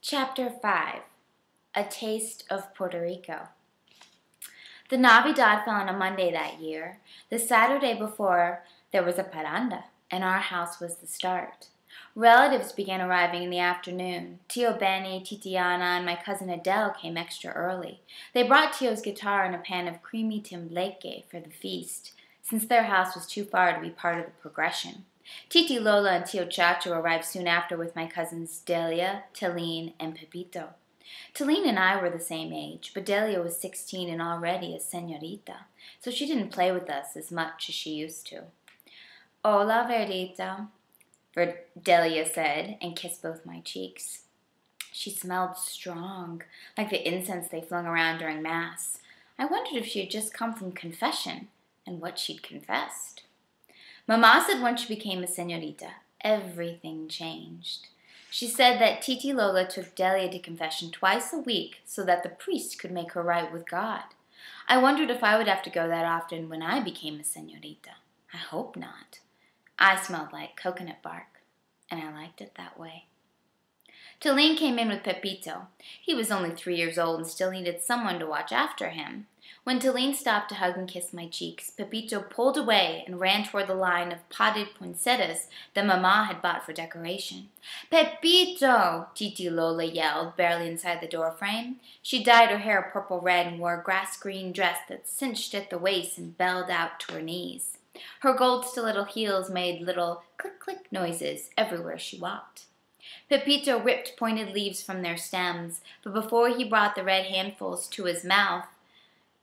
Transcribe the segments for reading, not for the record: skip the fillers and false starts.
Chapter 5 A Taste of Puerto Rico. The Navidad fell on a Monday that year. The Saturday before, there was a parranda, and our house was the start. Relatives began arriving in the afternoon. Tio Benny, Titiana, and my cousin Adele came extra early. They brought Tio's guitar and a pan of creamy tembleque for the feast, since their house was too far to be part of the progression. Titi Lola and Tio Chacho arrived soon after with my cousins Delia, Talene, and Pepito. Talene and I were the same age, but Delia was 16 and already a señorita, so she didn't play with us as much as she used to. Hola, Verdita, Delia said, and kissed both my cheeks. She smelled strong, like the incense they flung around during Mass. I wondered if she had just come from confession, and what she'd confessed. Mama said once she became a señorita, everything changed. She said that Titi Lola took Delia to confession twice a week so that the priest could make her right with God. I wondered if I would have to go that often when I became a señorita. I hope not. I smelled like coconut bark, and I liked it that way. Talene came in with Pepito. He was only 3 years old and still needed someone to watch after him. When Talene stopped to hug and kiss my cheeks, Pepito pulled away and ran toward the line of potted poinsettias that Mama had bought for decoration. "Pepito!" Titi Lola yelled, barely inside the doorframe. She dyed her hair purple-red and wore a grass-green dress that cinched at the waist and belled out to her knees. Her gold stiletto heels made little click-click noises everywhere she walked. Pepito ripped pointed leaves from their stems, but before he brought the red handfuls to his mouth,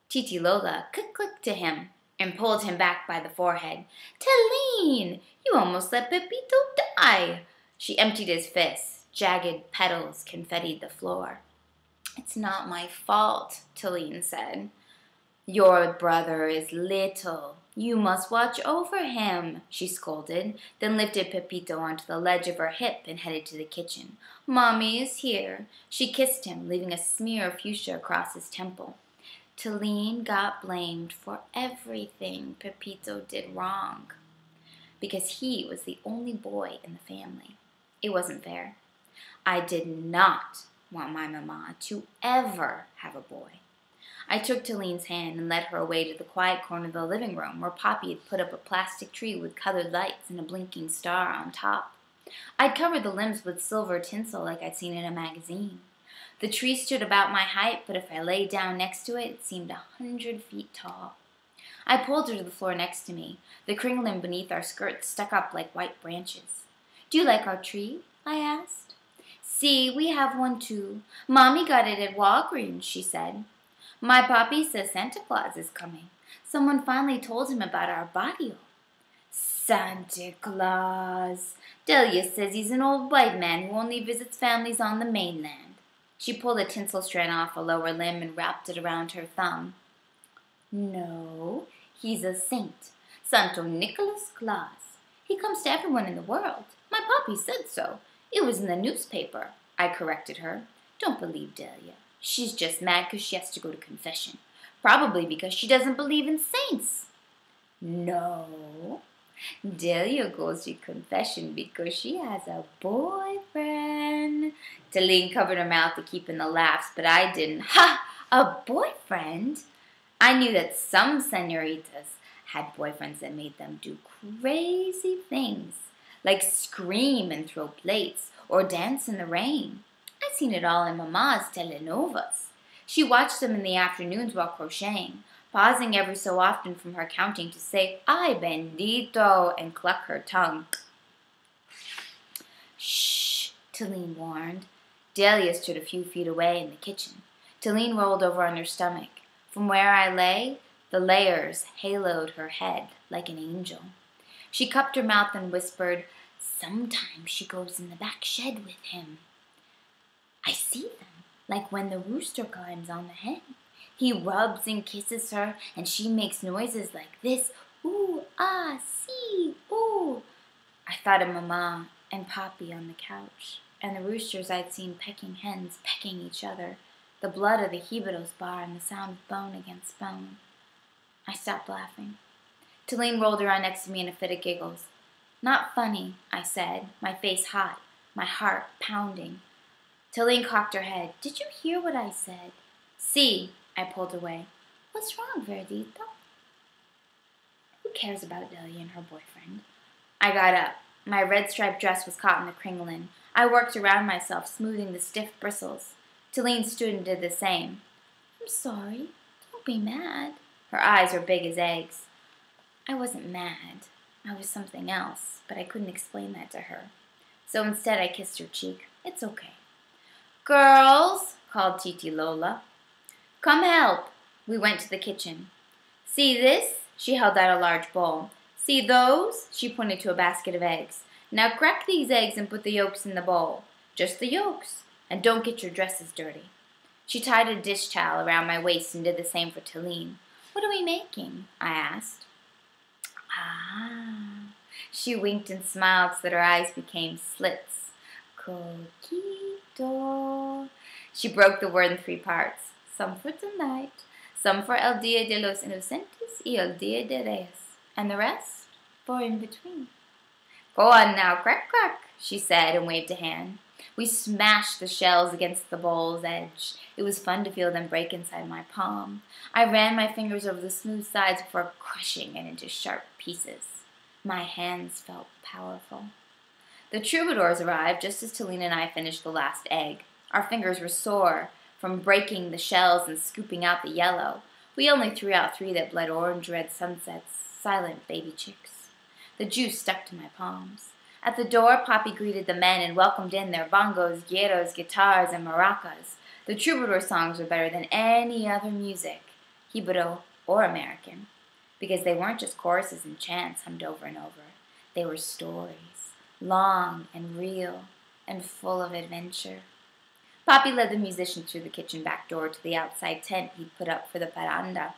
Titi Lola click-clicked to him and pulled him back by the forehead. "Talene, you almost let Pepito die." She emptied his fists. Jagged petals confettied the floor. "It's not my fault," Talene said. "Your brother is little. You must watch over him," she scolded, then lifted Pepito onto the ledge of her hip and headed to the kitchen. "Mommy is here." She kissed him, leaving a smear of fuchsia across his temple. Talene got blamed for everything Pepito did wrong because he was the only boy in the family. It wasn't fair. I did not want my mama to ever have a boy. I took Talene's hand and led her away to the quiet corner of the living room where Poppy had put up a plastic tree with colored lights and a blinking star on top. I'd covered the limbs with silver tinsel like I'd seen in a magazine. The tree stood about my height, but if I lay down next to it, it seemed 100 feet tall. I pulled her to the floor next to me. The crinoline beneath our skirts stuck up like white branches. "Do you like our tree?" I asked. "See, we have one too. Mommy got it at Walgreens," she said. "My papi says Santa Claus is coming. Someone finally told him about our barrio." "Santa Claus. Delia says he's an old white man who only visits families on the mainland." She pulled a tinsel strand off a lower limb and wrapped it around her thumb. "No, he's a saint. Santo Nicholas Claus. He comes to everyone in the world. My papi said so. It was in the newspaper." I corrected her. "Don't believe Delia. She's just mad because she has to go to confession. Probably because she doesn't believe in saints." "No, Delia goes to confession because she has a boyfriend." Talene covered her mouth to keep in the laughs, but I didn't. "Ha! A boyfriend?" I knew that some señoritas had boyfriends that made them do crazy things, like scream and throw plates or dance in the rain. I'd seen it all in Mama's telenovas. She watched them in the afternoons while crocheting, pausing every so often from her counting to say, "Ay, bendito," and cluck her tongue. "Shh," Talene warned. Delia stood a few feet away in the kitchen. Talene rolled over on her stomach. From where I lay, the layers haloed her head like an angel. She cupped her mouth and whispered, "Sometimes she goes in the back shed with him. I see them, like when the rooster climbs on the hen. He rubs and kisses her, and she makes noises like this, ooh, ah, see, ooh." I thought of Mama and Poppy on the couch, and the roosters I'd seen pecking hens, pecking each other, the blood of the jibaros bar and the sound of bone against bone. I stopped laughing. Talene rolled around next to me in a fit of giggles. "Not funny," I said, my face hot, my heart pounding. Tilleen cocked her head. Did you hear what I said? See, I pulled away. What's wrong, Verdito? Who cares about Delia and her boyfriend? I got up. My red striped dress was caught in the crinoline. I worked around myself, smoothing the stiff bristles. Tilleen stood and did the same. I'm sorry. Don't be mad. Her eyes were big as eggs. I wasn't mad. I was something else, but I couldn't explain that to her. So instead I kissed her cheek. It's okay. Girls, called Titi Lola. Come help. We went to the kitchen. See this? She held out a large bowl. See those? She pointed to a basket of eggs. Now crack these eggs and put the yolks in the bowl. Just the yolks. And don't get your dresses dirty. She tied a dish towel around my waist and did the same for Tilleen. What are we making? I asked. Ah. She winked and smiled so that her eyes became slits. Coquito. She broke the word in 3 parts. Some for tonight, some for El Dia de los Inocentes y El Dia de Reyes, and the rest for in between. Go on now, crack, crack, she said and waved a hand. We smashed the shells against the bowl's edge. It was fun to feel them break inside my palm. I ran my fingers over the smooth sides before crushing it into sharp pieces. My hands felt powerful. The troubadours arrived just as Tilleen and I finished the last egg. Our fingers were sore from breaking the shells and scooping out the yellow. We only threw out 3 that bled orange-red sunsets, silent baby chicks. The juice stuck to my palms. At the door, Poppy greeted the men and welcomed in their bongos, guiros, guitars, and maracas. The troubadour songs were better than any other music, Hebrew or American, because they weren't just choruses and chants hummed over and over. They were stories, long and real and full of adventure. Poppy led the musicians through the kitchen back door to the outside tent he'd put up for the parranda.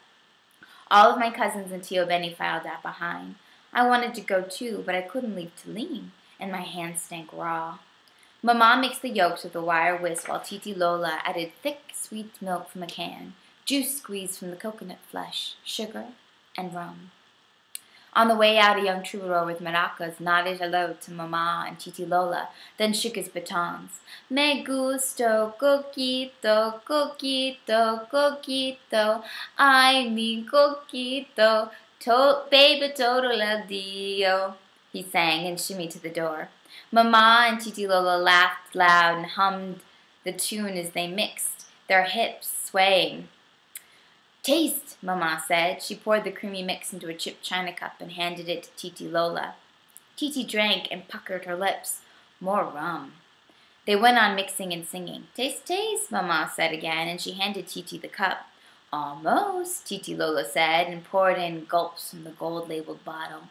All of my cousins and Tio Benny filed out behind. I wanted to go too, but I couldn't leave Tilleen, and my hands stank raw. Mama mixed the yolks with a wire whisk while Titi Lola added thick, sweet milk from a can, juice squeezed from the coconut flesh, sugar, and rum. On the way out, a young troubadour with maracas nodded hello to Mama and Titi Lola, then shook his batons. Me gusto, coquito, coquito, coquito, ay mi coquito, baby total el dio, he sang and shimmied to the door. Mama and Titi Lola laughed loud and hummed the tune as they mixed, their hips swaying. Taste, Mama said. She poured the creamy mix into a chipped china cup and handed it to Titi Lola. Titi drank and puckered her lips. More rum. They went on mixing and singing. Taste, taste, Mama said again, and she handed Titi the cup. Almost, Titi Lola said, and poured in gulps from the gold-labeled bottle.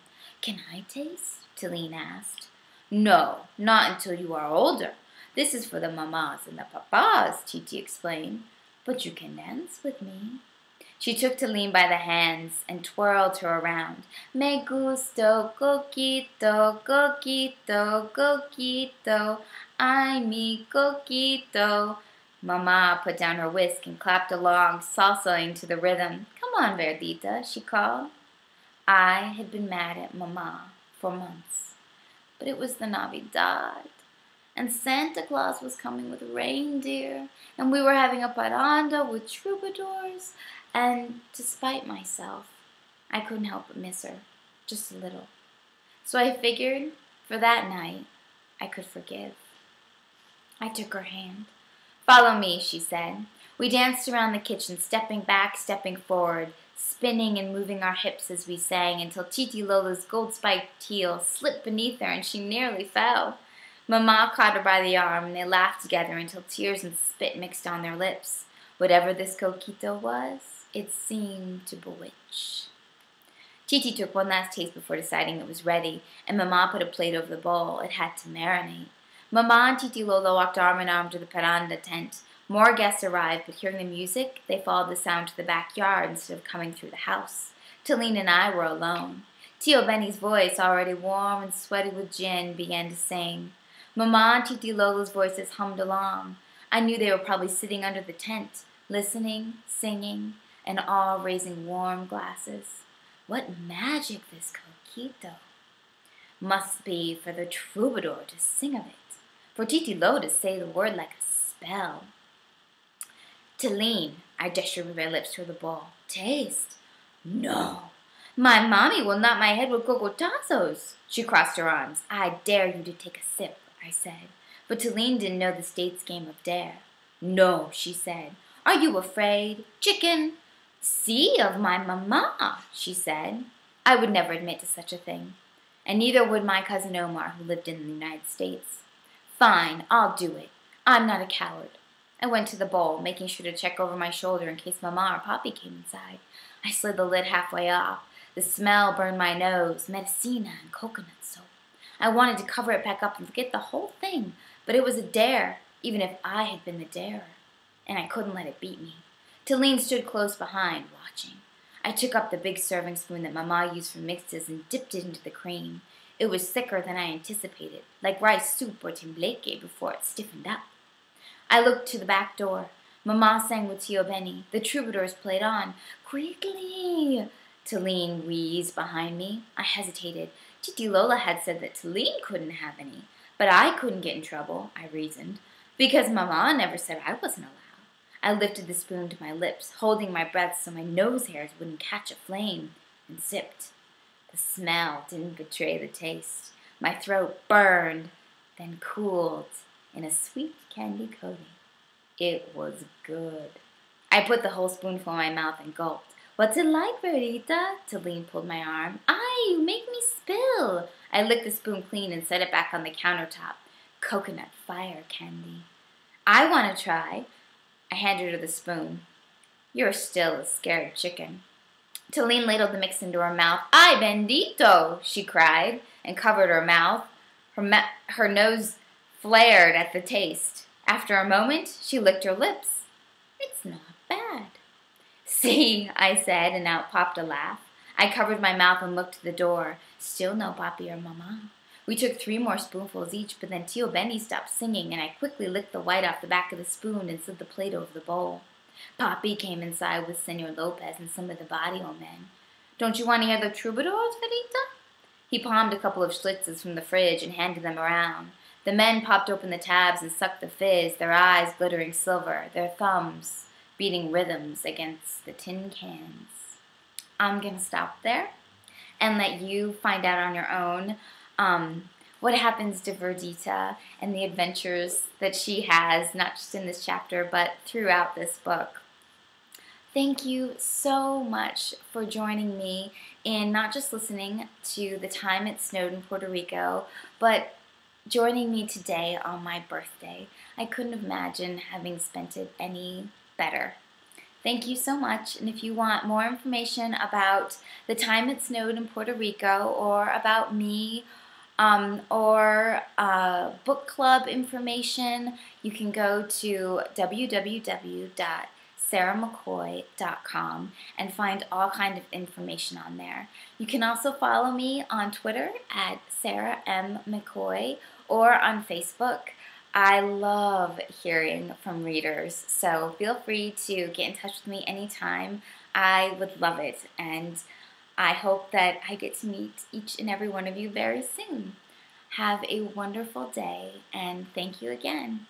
Can I taste? Tilleen asked. No, not until you are older. This is for the mamas and the papas, Titi explained. But you can dance with me. She took Tilleen by the hands and twirled her around. Me gusto, coquito, coquito, coquito, ay mi coquito. Mama put down her whisk and clapped along, salsaing to the rhythm. Come on, Verdita, she called. I had been mad at Mama for months, but it was the Navidad, and Santa Claus was coming with reindeer, and we were having a parranda with troubadours, and despite myself, I couldn't help but miss her, just a little. So I figured, for that night, I could forgive. I took her hand. Follow me, she said. We danced around the kitchen, stepping back, stepping forward, spinning and moving our hips as we sang until Titi Lola's gold-spiked heel slipped beneath her and she nearly fell. Mama caught her by the arm and they laughed together until tears and spit mixed on their lips. Whatever this coquito was, it seemed to bewitch. Titi took one last taste before deciding it was ready, and Mama put a plate over the bowl. It had to marinate. Mama and Titi Lola walked arm in arm to the parranda tent. More guests arrived, but hearing the music, they followed the sound to the backyard instead of coming through the house. Tilleen and I were alone. Tio Benny's voice, already warm and sweaty with gin, began to sing. Mama and Titi Lola's voices hummed along. I knew they were probably sitting under the tent, listening, singing, and all raising warm glasses. What magic this coquito! Must be for the troubadour to sing of it, for Titi Lo to say the word like a spell. Talene, I gestured with my lips toward the bowl. Taste. No. My mommy will knot my head with cocotazos. She crossed her arms. I dare you to take a sip, I said. But Talene didn't know the state's game of dare. No, she said. Are you afraid? Chicken. See of my mama, she said. I would never admit to such a thing. And neither would my cousin Omar, who lived in the United States. Fine, I'll do it. I'm not a coward. I went to the bowl, making sure to check over my shoulder in case Mama or Papi came inside. I slid the lid halfway off. The smell burned my nose, medicina and coconut soap. I wanted to cover it back up and forget the whole thing, but it was a dare, even if I had been the darer. And I couldn't let it beat me. Talene stood close behind, watching. I took up the big serving spoon that Mama used for mixes and dipped it into the cream. It was thicker than I anticipated, like rice soup or tembleque before it stiffened up. I looked to the back door. Mama sang with Tio Benny. The troubadours played on. Quickly! Talene wheezed behind me. I hesitated. Titi Lola had said that Talene couldn't have any. But I couldn't get in trouble, I reasoned, because Mama never said I wasn't allowed. I lifted the spoon to my lips, holding my breath so my nose hairs wouldn't catch a flame, and sipped. The smell didn't betray the taste. My throat burned, then cooled in a sweet candy coating. It was good. I put the whole spoonful in my mouth and gulped. What's it like, Verita? Talene pulled my arm. Ay, you make me spill. I licked the spoon clean and set it back on the countertop. Coconut fire candy. I want to try. I handed her the spoon. You're still a scared chicken. Talene ladled the mix into her mouth. Ay, bendito, she cried, and covered her mouth. Her nose flared at the taste. After a moment, she licked her lips. It's not bad. See, I said, and out popped a laugh. I covered my mouth and looked to the door. Still no Papi or Mama. We took 3 more spoonfuls each, but then Tio Benny stopped singing, and I quickly licked the white off the back of the spoon and slid the plate over the bowl. Papi came inside with Senor Lopez and some of the barrio men. Don't you want to hear the troubadours, Verita? He palmed a couple of schlitzes from the fridge and handed them around. The men popped open the tabs and sucked the fizz, their eyes glittering silver, their thumbs beating rhythms against the tin cans. I'm going to stop there and let you find out on your own what happens to Verdita and the adventures that she has, not just in this chapter, but throughout this book. Thank you so much for joining me in not just listening to The Time It Snowed in Puerto Rico, but joining me today on my birthday. I couldn't imagine having spent it any better. Thank you so much, and if you want more information about The Time It Snowed in Puerto Rico or about me or book club information, you can go to www.sarahmccoy.com and find all kinds of information on there. You can also follow me on Twitter at Sarah M. McCoy or on Facebook. I love hearing from readers, so feel free to get in touch with me anytime. I would love it, and I hope that I get to meet each and every one of you very soon. Have a wonderful day, and thank you again.